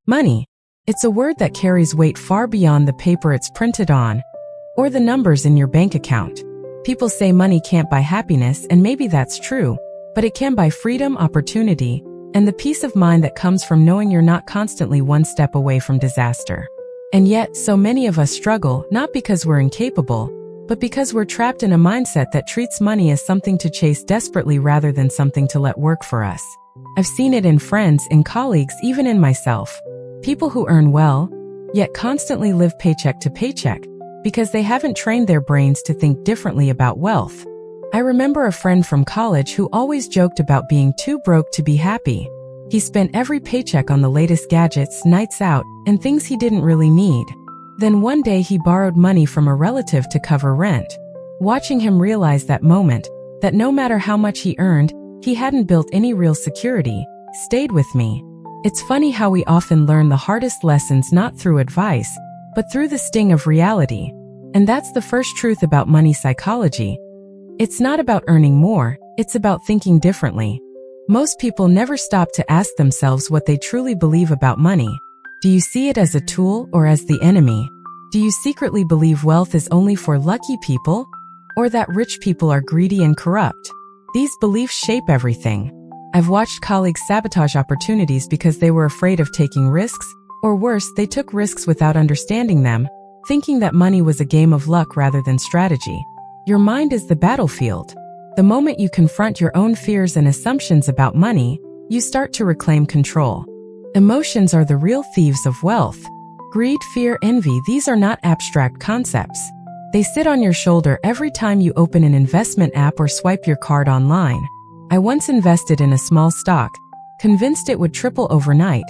Money. It's a word that carries weight far beyond the paper it's printed on, or the numbers in your bank account. People say money can't buy happiness, and maybe that's true, but it can buy freedom, opportunity, and the peace of mind that comes from knowing you're not constantly one step away from disaster. And yet, so many of us struggle, not because we're incapable, but because we're trapped in a mindset that treats money as something to chase desperately rather than something to let work for us. I've seen it in friends, in colleagues, even in myself. People who earn well, yet constantly live paycheck to paycheck, because they haven't trained their brains to think differently about wealth. I remember a friend from college who always joked about being too broke to be happy. He spent every paycheck on the latest gadgets, nights out, and things he didn't really need. Then one day he borrowed money from a relative to cover rent. Watching him realize that moment, that no matter how much he earned, he hadn't built any real security, stayed with me. It's funny how we often learn the hardest lessons not through advice, but through the sting of reality. And that's the first truth about money psychology. It's not about earning more, it's about thinking differently. Most people never stop to ask themselves what they truly believe about money. Do you see it as a tool or as the enemy? Do you secretly believe wealth is only for lucky people, or that rich people are greedy and corrupt? These beliefs shape everything. I've watched colleagues sabotage opportunities because they were afraid of taking risks, or worse, they took risks without understanding them, thinking that money was a game of luck rather than strategy. Your mind is the battlefield. The moment you confront your own fears and assumptions about money, you start to reclaim control. Emotions are the real thieves of wealth. Greed, fear, envy, these are not abstract concepts. They sit on your shoulder every time you open an investment app or swipe your card online. I once invested in a small stock, convinced it would triple overnight,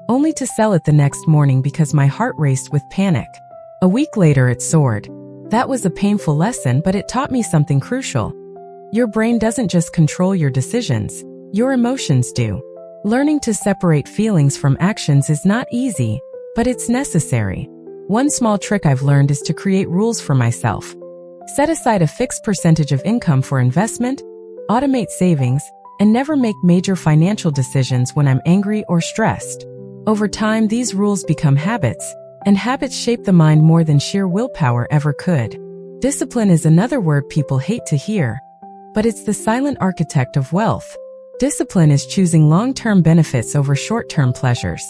only to sell it the next morning because my heart raced with panic. A week later it soared. That was a painful lesson, but it taught me something crucial. Your brain doesn't just control your decisions, your emotions do. Learning to separate feelings from actions is not easy, but it's necessary. One small trick I've learned is to create rules for myself. Set aside a fixed percentage of income for investment, automate savings, and never make major financial decisions when I'm angry or stressed. Over time, these rules become habits, and habits shape the mind more than sheer willpower ever could. Discipline is another word people hate to hear, but it's the silent architect of wealth. Discipline is choosing long-term benefits over short-term pleasures.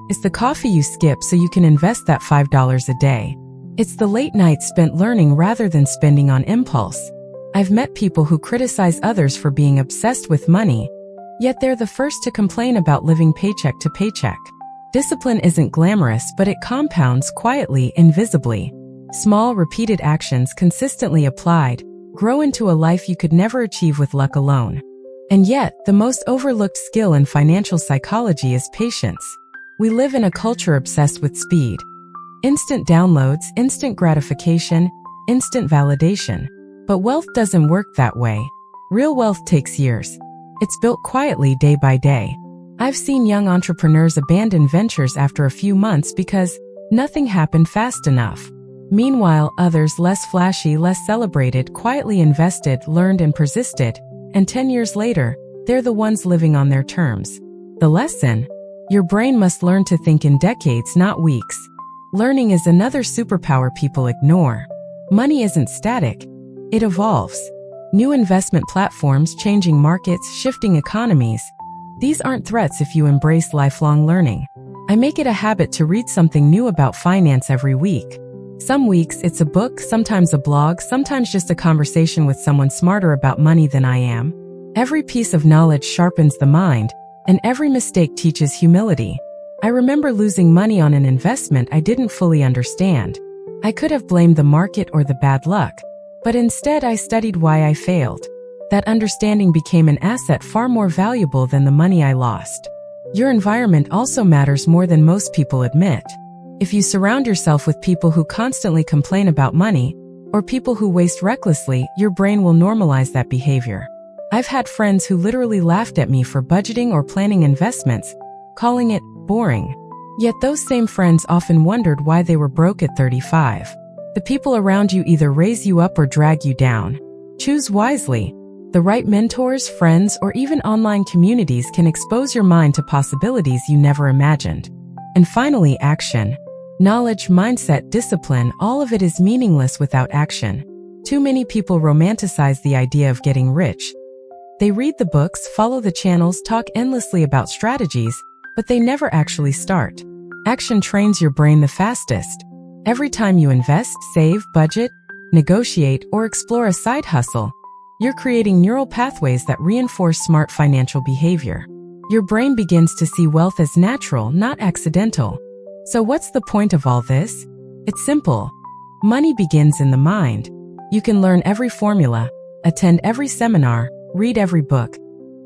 It's the coffee you skip so you can invest that $5 a day. It's the late nights spent learning rather than spending on impulse. I've met people who criticize others for being obsessed with money, yet they're the first to complain about living paycheck to paycheck. Discipline isn't glamorous, but it compounds quietly, invisibly. Small, repeated actions consistently applied grow into a life you could never achieve with luck alone. And yet, the most overlooked skill in financial psychology is patience. We live in a culture obsessed with speed. Instant downloads, instant gratification, instant validation. But wealth doesn't work that way. Real wealth takes years. It's built quietly day by day. I've seen young entrepreneurs abandon ventures after a few months because nothing happened fast enough. Meanwhile, others, less flashy, less celebrated, quietly invested, learned, and persisted. And 10 years later, they're the ones living on their terms. The lesson? Your brain must learn to think in decades, not weeks. Learning is another superpower people ignore. Money isn't static. It evolves. New investment platforms, changing markets, shifting economies. These aren't threats if you embrace lifelong learning. I make it a habit to read something new about finance every week. Some weeks it's a book, sometimes a blog, sometimes just a conversation with someone smarter about money than I am. Every piece of knowledge sharpens the mind, and every mistake teaches humility. I remember losing money on an investment I didn't fully understand. I could have blamed the market or the bad luck, but instead I studied why I failed. That understanding became an asset far more valuable than the money I lost. Your environment also matters more than most people admit. If you surround yourself with people who constantly complain about money, or people who waste recklessly, your brain will normalize that behavior. I've had friends who literally laughed at me for budgeting or planning investments, calling it boring. Yet those same friends often wondered why they were broke at 35. The people around you either raise you up or drag you down. Choose wisely. The right mentors, friends, or even online communities can expose your mind to possibilities you never imagined. And finally, action. Knowledge, mindset, discipline, all of it is meaningless without action. Too many people romanticize the idea of getting rich. They read the books, follow the channels, talk endlessly about strategies, but they never actually start. Action trains your brain the fastest. Every time you invest, save, budget, negotiate, or explore a side hustle, you're creating neural pathways that reinforce smart financial behavior. Your brain begins to see wealth as natural, not accidental. So what's the point of all this? It's simple. Money begins in the mind. You can learn every formula, attend every seminar, read every book.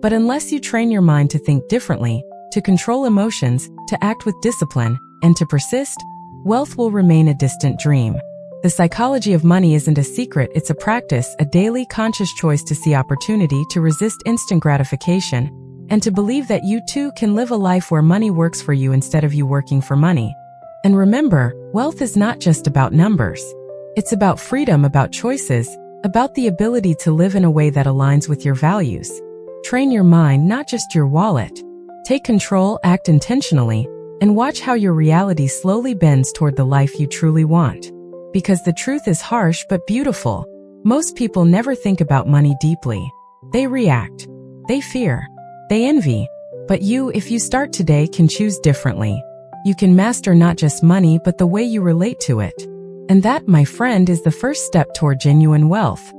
But unless you train your mind to think differently, to control emotions, to act with discipline, and to persist, wealth will remain a distant dream. The psychology of money isn't a secret, it's a practice, a daily conscious choice to see opportunity, to resist instant gratification, and to believe that you too can live a life where money works for you instead of you working for money. And remember, wealth is not just about numbers. It's about freedom, about choices, about the ability to live in a way that aligns with your values. Train your mind, not just your wallet. Take control, act intentionally, and watch how your reality slowly bends toward the life you truly want. Because the truth is harsh but beautiful. Most people never think about money deeply. They react. They fear. They envy. But you, if you start today, can choose differently. You can master not just money but the way you relate to it. And that, my friend, is the first step toward genuine wealth.